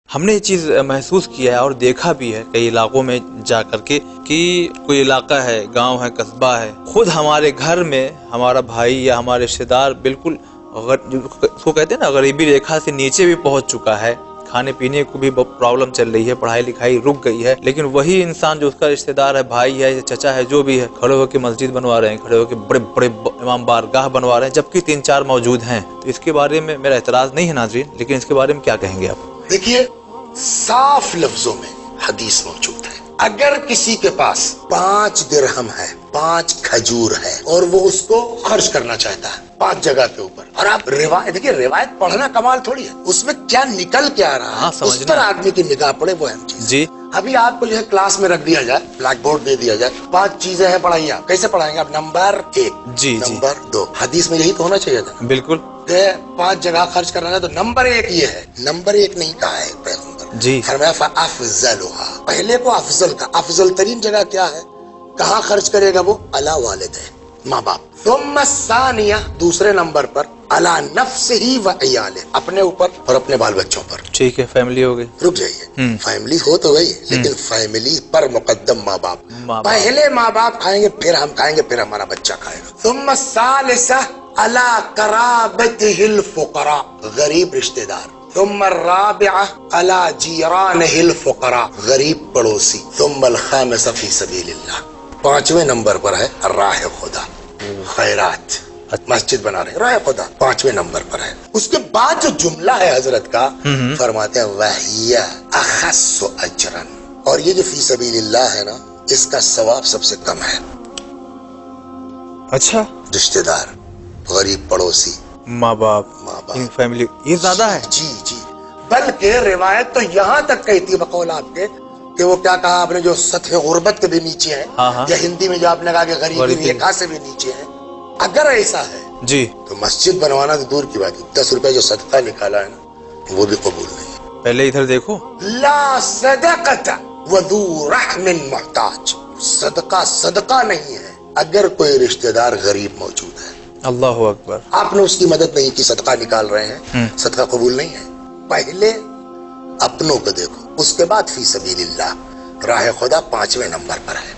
ہم نے یہ چیز محسوس کیا ہے اور دیکھا بھی ہے کئی علاقوں میں جا کر کے کہ کوئی علاقہ ہے، گاؤں ہے، قصبہ ہے، خود ہمارے گھر میں ہمارا بھائی یا ہمارے رشتے دار بالکل اس کو کہتے ہیں نا غریبی ریکھا سے نیچے بھی پہنچ چکا ہے، کھانے پینے کو بھی پرابلم چل رہی ہے، پڑھائی لکھائی رک گئی ہے، لیکن وہی انسان جو اس کا رشتے دار ہے، بھائی ہے، چچا ہے، جو بھی ہے، کھڑے ہو کے مسجد بنوا رہے ہیں، کھڑے ہو کے بڑے بڑے امام بارگاہ بنوا رہے ہیں، جبکہ 3-4 موجود ہیں. تو اس کے بارے میں میرا اعتراض نہیں ہے ناظرین، لیکن اس کے بارے میں کیا کہیں گے آپ؟ دیکھیے، صاف لفظوں میں حدیث موجود ہے، اگر کسی کے پاس 5 درہم ہے، 5 کھجور ہے اور وہ اس کو خرچ کرنا چاہتا ہے 5 جگہ کے اوپر، اور آپ روایت دیکھیے، روایت پڑھنا کمال تھوڑی ہے، اس میں کیا نکل کے آ رہا ہے اس پر آدمی کی نگاہ پڑے، وہ اہم چیز جی. ابھی آپ کو جو ہے کلاس میں رکھ دیا جائے، بلیک بورڈ دے دیا جائے، 5 چیزیں ہیں پڑھائیے، آپ کیسے پڑھائیں گے؟ آپ نمبر 1، جی نمبر 2، حدیث میں یہی تو ہونا چاہیے تھا. بالکل 5 جگہ خرچ کرنا ہے تو نمبر 1 یہ ہے، نمبر 1 نہیں کہا ہے پیغمبر جی. فرمایا فافضلها، پہلے کو افضل کا، افضل ترین جگہ کیا ہے، کہاں خرچ کرے گا وہ؟ علی والدہ، ماں باپ. ثم الثانیہ، دوسرے نمبر پر علی نفسہ و عیالہ، اپنے اوپر اور اپنے بال بچوں پر. ٹھیک ہے، فیملی ہو گئی. رک جائیے، فیملی ہو تو گئی لیکن فیملی پر مقدم ماں باپ. پہلے ماں باپ کھائیں گے، پھر ہم کھائیں گے، پھر ہمارا بچہ کھائے گا. ثم الثالثہ علی قرابتہ الفقراء، غریب رشتہ دار. ثم الرابعہ علی جیرانہ الفقراء، غریب پڑوسی. ثم الخامسہ فی سبیل اللہ، 5ویں نمبر پر ہے راہ خدا، خیرات، مسجد بنا رہے ہیں، راہ خدا 5ویں نمبر پر ہے. اس کے بعد جو جملہ ہے حضرت کا، فرماتے ہیں وَهِيَ أَخَصُّ أَجْرًا، اور یہ جو فی سبیل اللہ ہے نا، اس کا ثواب سب سے کم ہے. اچھا، رشتہ دار، غریب پڑوسی، ماں باپ، فیملی، یہ زیادہ ہے. جی جی، بلکہ روایت تو یہاں تک کہتی ہے بقول آپ کے کہ وہ کیا کہا آپ نے، جو سطح غربت کے بھی نیچے ہے، یا ہندی میں جو آپ نے کہا کہ غریبی ریکھا سے بھی نیچے ہے. اگر ایسا ہے جی تو مسجد بنوانا تو دور کی بات ہے، 10 روپے جو صدقہ نکالا ہے نا، وہ بھی قبول نہیں. پہلے ادھر دیکھو، لا صدقۃ وذو رحم محتاج، صدقہ نہیں ہے اگر کوئی رشتہ دار غریب موجود ہے. اللہ اکبر. آپ نے اس کی مدد نہیں کی، صدقہ نکال رہے ہیں، صدقہ قبول نہیں ہے. پہلے اپنوں کو دیکھو، اس کے بعد فی سبیل اللہ، راہ خدا 5ویں نمبر پر ہے.